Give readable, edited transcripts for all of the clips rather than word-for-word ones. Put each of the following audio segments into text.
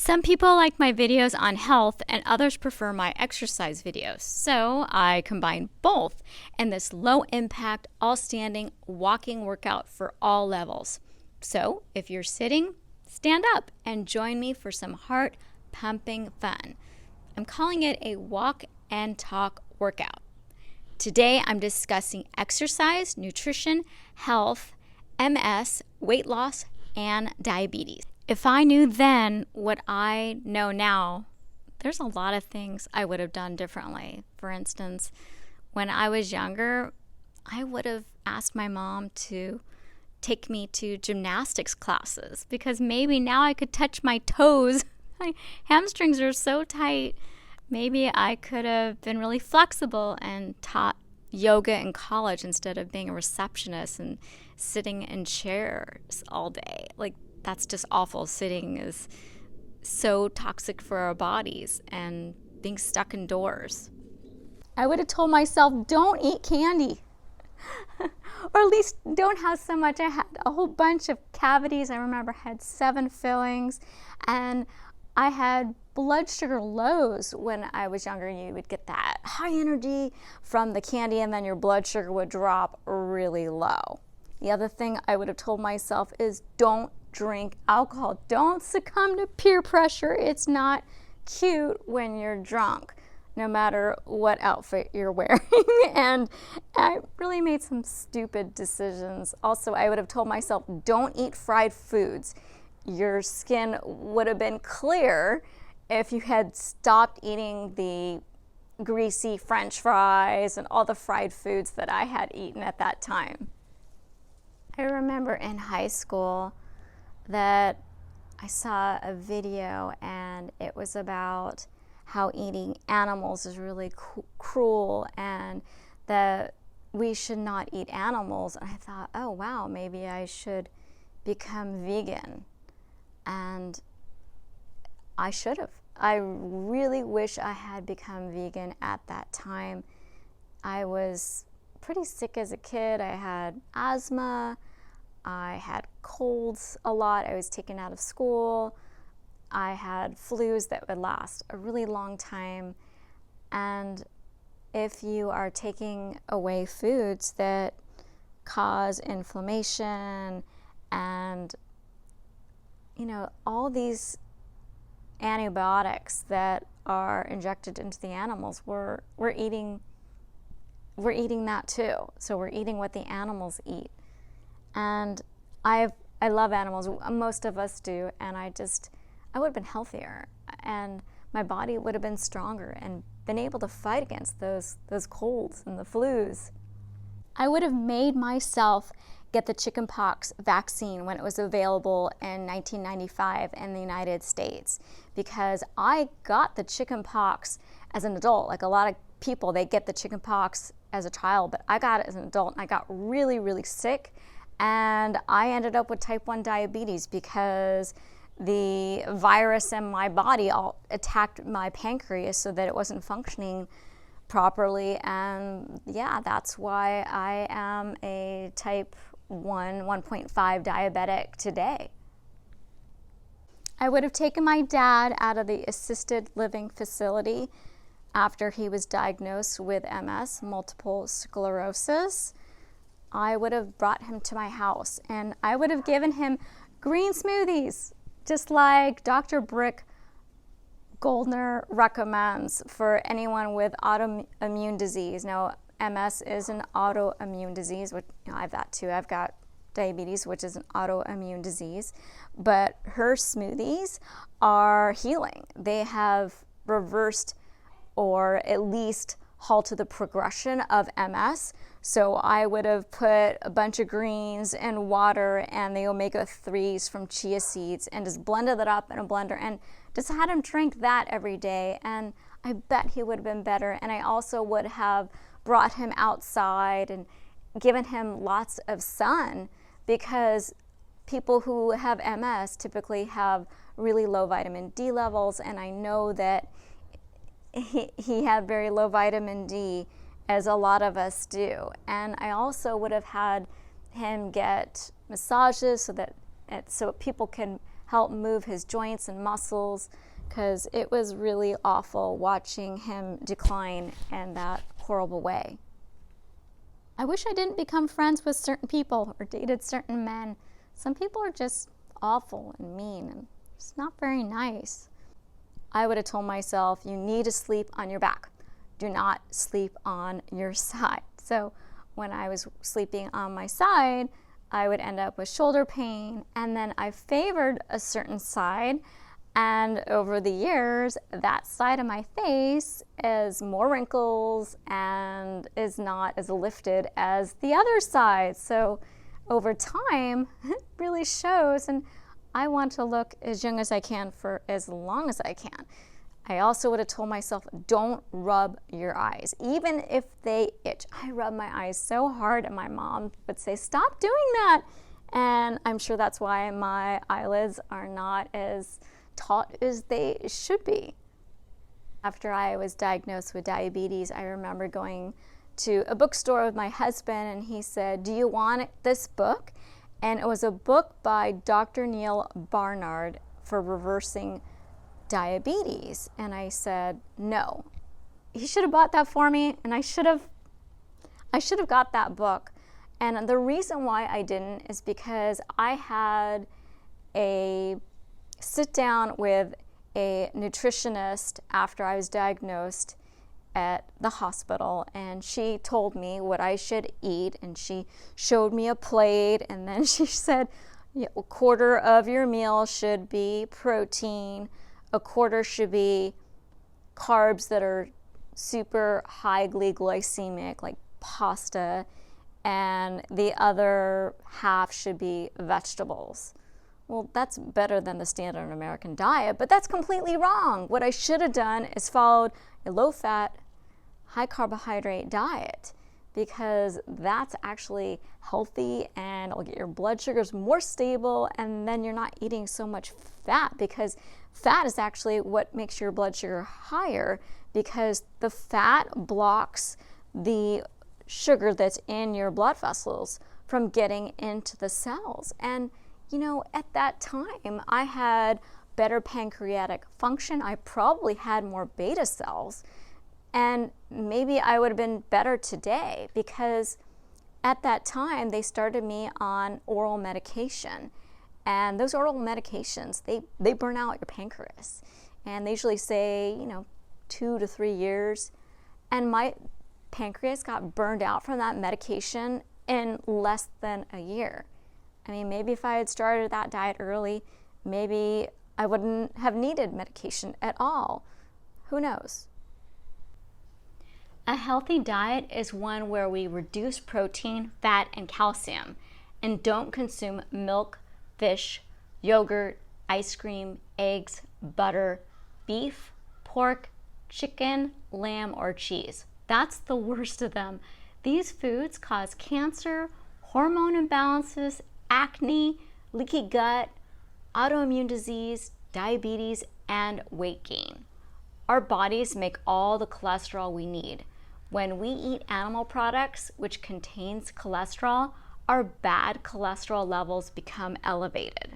Some people like my videos on health and others prefer my exercise videos. So I combine both in this low impact, all standing walking workout for all levels. So if you're sitting, stand up and join me for some heart pumping fun. I'm calling it a walk and talk workout. Today I'm discussing exercise, nutrition, health, MS, weight loss, and diabetes. If I knew then what I know now, there's a lot of things I would have done differently. For instance, when I was younger, I would have asked my mom to take me to gymnastics classes because maybe now I could touch my toes. My hamstrings are so tight. Maybe I could have been really flexible and taught yoga in college instead of being a receptionist and sitting in chairs all day. That's just awful. Sitting is so toxic for our bodies and being stuck indoors. I would have told myself, don't eat candy. Or at least don't have so much. I had a whole bunch of cavities. I remember I had 7 fillings and I had blood sugar lows when I was younger. You would get that high energy from the candy and then your blood sugar would drop really low. The other thing I would have told myself is don't drink alcohol. Don't succumb to peer pressure. It's not cute when you're drunk, no matter what outfit you're wearing. And I really made some stupid decisions. Also, I would have told myself, don't eat fried foods. Your skin would have been clear if you had stopped eating the greasy French fries and all the fried foods that I had eaten at that time. I remember in high school that I saw a video and it was about how eating animals is really cruel and that we should not eat animals. And I thought, oh wow, maybe I should become vegan. And I should have. I really wish I had become vegan at that time. I was pretty sick as a kid. I had asthma. I had colds a lot. I was taken out of school. I had flus that would last a really long time. And if you are taking away foods that cause inflammation and, all these antibiotics that are injected into the animals, we're eating that too. So we're eating what the animals eat. And I love animals. Most of us do. And I would have been healthier and my body would have been stronger and been able to fight against those colds and the flus. I would have made myself get the chickenpox vaccine when it was available in 1995 in the United States because I got the chickenpox as an adult. Like a lot of people, they get the chickenpox as a child, but I got it as an adult and I got really, really sick. And I ended up with type 1 diabetes because the virus in my body all attacked my pancreas so that it wasn't functioning properly. And yeah, that's why I am a type 1.5 diabetic today. I would have taken my dad out of the assisted living facility after he was diagnosed with MS, multiple sclerosis. I would have brought him to my house and I would have given him green smoothies, just like Dr. Brick Goldner recommends for anyone with autoimmune disease. Now, MS is an autoimmune disease, which I have that too. I've got diabetes, which is an autoimmune disease, but her smoothies are healing. They have reversed or at least halted the progression of MS. So I would have put a bunch of greens and water and the omega-3s from chia seeds and just blended it up in a blender and just had him drink that every day. And I bet he would have been better. And I also would have brought him outside and given him lots of sun because people who have MS typically have really low vitamin D levels. And I know that he had very low vitamin D, as a lot of us do. And I also would have had him get massages so people can help move his joints and muscles, because it was really awful watching him decline in that horrible way. I wish I didn't become friends with certain people or dated certain men. Some people are just awful and mean, and it's not very nice. I would have told myself, you need to sleep on your back. Do not sleep on your side. So when I was sleeping on my side, I would end up with shoulder pain, and then I favored a certain side, and over the years, that side of my face is more wrinkles and is not as lifted as the other side. So over time, it really shows, and I want to look as young as I can for as long as I can. I also would have told myself, don't rub your eyes, even if they itch. I rub my eyes so hard, and my mom would say, stop doing that. And I'm sure that's why my eyelids are not as taut as they should be. After I was diagnosed with diabetes, I remember going to a bookstore with my husband, and he said, do you want this book? And it was a book by Dr. Neil Barnard for reversing diabetes. And I said, no. He should have bought that for me, and I should have got that book. And the reason why I didn't is because I had a sit down with a nutritionist after I was diagnosed at the hospital, and she told me what I should eat, and she showed me a plate, and then she said, a quarter of your meal should be protein, a quarter should be carbs that are super highly glycemic, like pasta, and the other half should be vegetables. Well, that's better than the standard American diet, but that's completely wrong. What I should have done is followed a low-fat, high-carbohydrate diet, because that's actually healthy, and it'll get your blood sugars more stable, and then you're not eating so much fat, because fat is actually what makes your blood sugar higher, because the fat blocks the sugar that's in your blood vessels from getting into the cells. And you know, at that time, I had better pancreatic function. I probably had more beta cells, and maybe I would have been better today, because at that time, they started me on oral medication. And those oral medications, they burn out your pancreas. And they usually say, 2 to 3 years. And my pancreas got burned out from that medication in less than a year. I mean, maybe if I had started that diet early, maybe I wouldn't have needed medication at all. Who knows? A healthy diet is one where we reduce protein, fat, and calcium, and don't consume milk, fish, yogurt, ice cream, eggs, butter, beef, pork, chicken, lamb, or cheese. That's the worst of them. These foods cause cancer, hormone imbalances, acne, leaky gut, autoimmune disease, diabetes, and weight gain. Our bodies make all the cholesterol we need. When we eat animal products, which contains cholesterol, our bad cholesterol levels become elevated.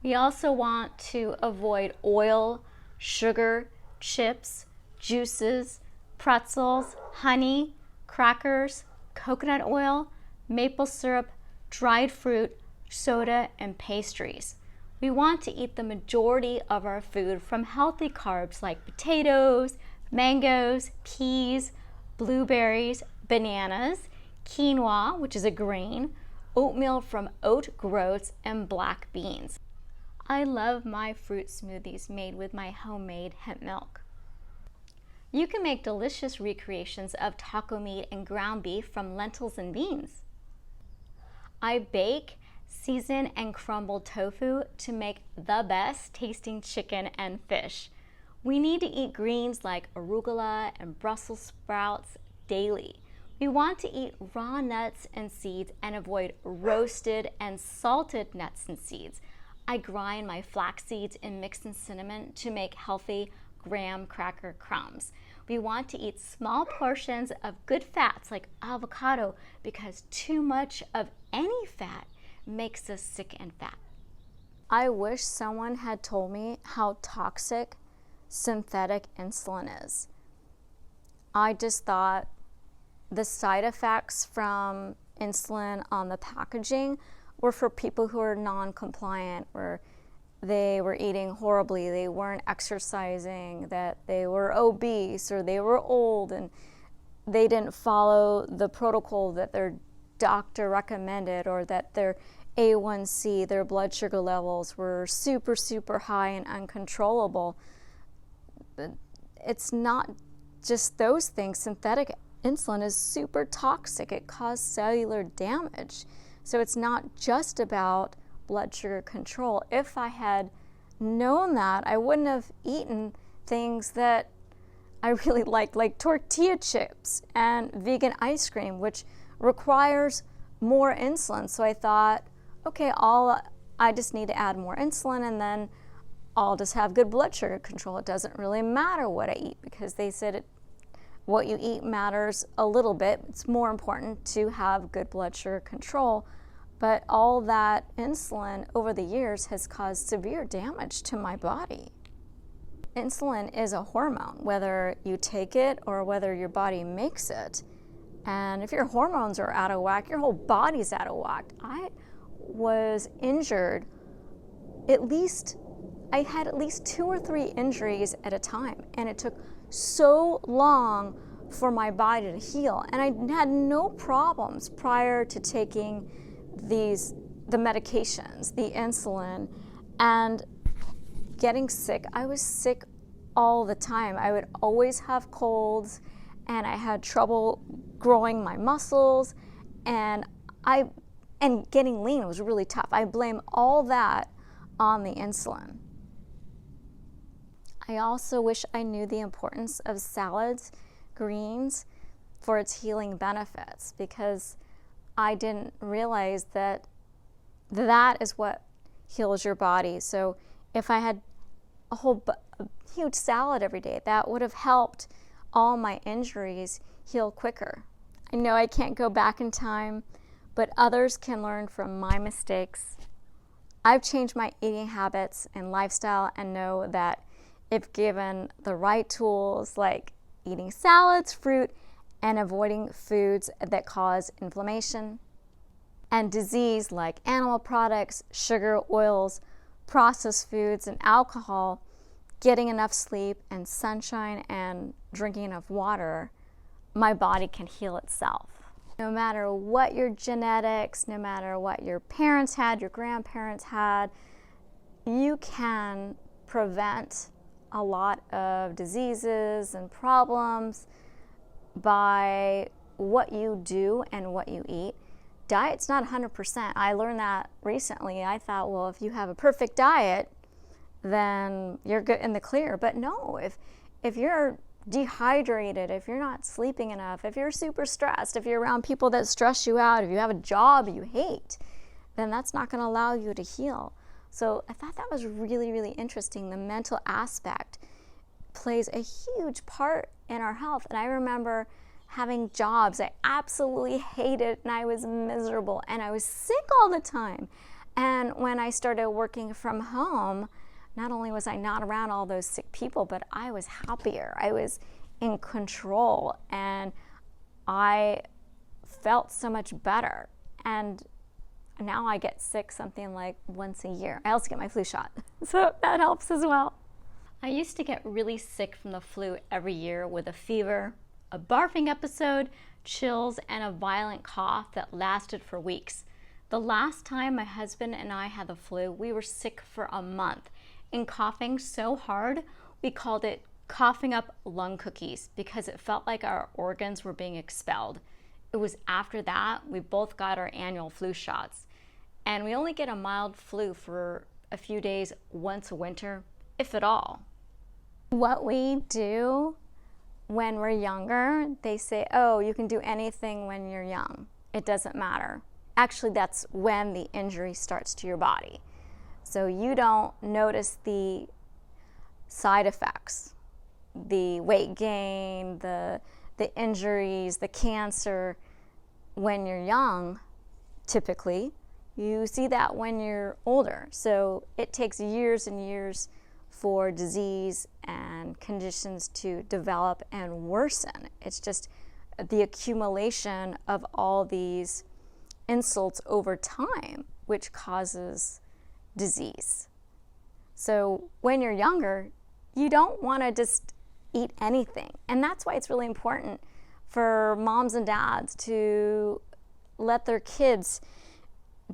We also want to avoid oil, sugar, chips, juices, pretzels, honey, crackers, coconut oil, maple syrup, dried fruit, soda, and pastries. We want to eat the majority of our food from healthy carbs like potatoes, mangoes, peas, blueberries, bananas, quinoa, which is a grain, oatmeal from oat groats, and black beans. I love my fruit smoothies made with my homemade hemp milk. You can make delicious recreations of taco meat and ground beef from lentils and beans. I bake, season, and crumble tofu to make the best tasting chicken and fish. We need to eat greens like arugula and Brussels sprouts daily. We want to eat raw nuts and seeds and avoid roasted and salted nuts and seeds. I grind my flax seeds and mix in cinnamon to make healthy graham cracker crumbs. We want to eat small portions of good fats like avocado, because too much of any fat makes us sick and fat. I wish someone had told me how toxic synthetic insulin is. I just thought the side effects from insulin on the packaging were for people who are non-compliant, or they were eating horribly, they weren't exercising, that they were obese, or they were old and they didn't follow the protocol that their doctor recommended, or that their A1C, their blood sugar levels were super, super high and uncontrollable. But it's not just those things. Synthetic insulin is super toxic. It causes cellular damage. So it's not just about blood sugar control. If I had known that, I wouldn't have eaten things that I really like tortilla chips and vegan ice cream, which requires more insulin. So I thought, okay, I just need to add more insulin and then I'll just have good blood sugar control. It doesn't really matter what I eat, because they said what you eat matters a little bit. It's more important to have good blood sugar control. But all that insulin over the years has caused severe damage to my body. Insulin is a hormone, whether you take it or whether your body makes it. And if your hormones are out of whack, your whole body's out of whack. I was injured I had at least 2 or 3 injuries at a time, and it took so long for my body to heal. And I had no problems prior to taking the medications, the insulin, and getting sick. I was sick all the time. I would always have colds, and I had trouble growing my muscles, and getting lean was really tough. I blame all that on the insulin. I also wish I knew the importance of salads, greens, for its healing benefits, because I didn't realize that is what heals your body. So if I had a huge salad every day, that would have helped all my injuries heal quicker. I know I can't go back in time, but others can learn from my mistakes. I've changed my eating habits and lifestyle, and know that if given the right tools, like eating salads, fruit, and avoiding foods that cause inflammation and disease, like animal products, sugar, oils, processed foods, and alcohol, getting enough sleep and sunshine, and drinking enough water, my body can heal itself. No matter what your genetics, no matter what your parents had, your grandparents had, you can prevent a lot of diseases and problems by what you do and what you eat. Diet's not 100%. I learned that recently. I thought, well, if you have a perfect diet, then you're good in the clear. But no, if you're dehydrated, if you're not sleeping enough, if you're super stressed, if you're around people that stress you out, if you have a job you hate, then that's not going to allow you to heal. So I thought that was really, really interesting. The mental aspect plays a huge part in our health. And I remember having jobs I absolutely hated, and I was miserable, and I was sick all the time. And when I started working from home, not only was I not around all those sick people, but I was happier. I was in control, and I felt so much better. And now I get sick something like once a year. I also get my flu shot, so that helps as well. I used to get really sick from the flu every year, with a fever, a barfing episode, chills, and a violent cough that lasted for weeks. The last time my husband and I had the flu, we were sick for a month and coughing so hard, we called it coughing up lung cookies, because it felt like our organs were being expelled. It was after that we both got our annual flu shots. And we only get a mild flu for a few days once a winter, if at all. What we do when we're younger, they say, oh, you can do anything when you're young. It doesn't matter. Actually, that's when the injury starts to your body. So you don't notice the side effects, the weight gain, the injuries, the cancer when you're young, typically. you see that when you're older. So it takes years and years for disease and conditions to develop and worsen. It's just the accumulation of all these insults over time, which causes disease. So when you're younger, you don't want to just eat anything. And that's why it's really important for moms and dads to let their kids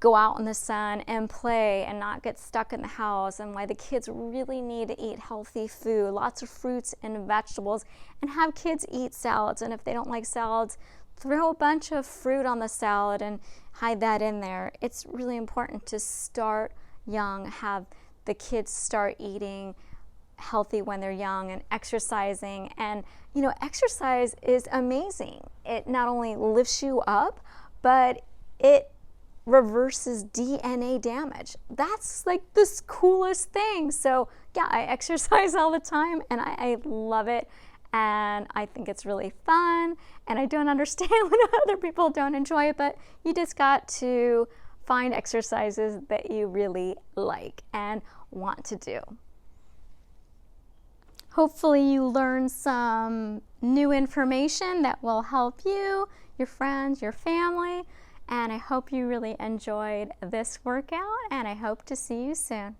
go out in the sun and play and not get stuck in the house, and why the kids really need to eat healthy food, lots of fruits and vegetables, and have kids eat salads. And if they don't like salads, throw a bunch of fruit on the salad and hide that in there. It's really important to start young, have the kids start eating healthy when they're young and exercising. And you know, exercise is amazing. It not only lifts you up, but it reverses DNA damage. That's like this coolest thing. So yeah, I exercise all the time and I love it, and I think it's really fun, and I don't understand when other people don't enjoy it, but you just got to find exercises that you really like and want to do. Hopefully you learned some new information that will help you, your friends, your family, and I hope you really enjoyed this workout, and I hope to see you soon.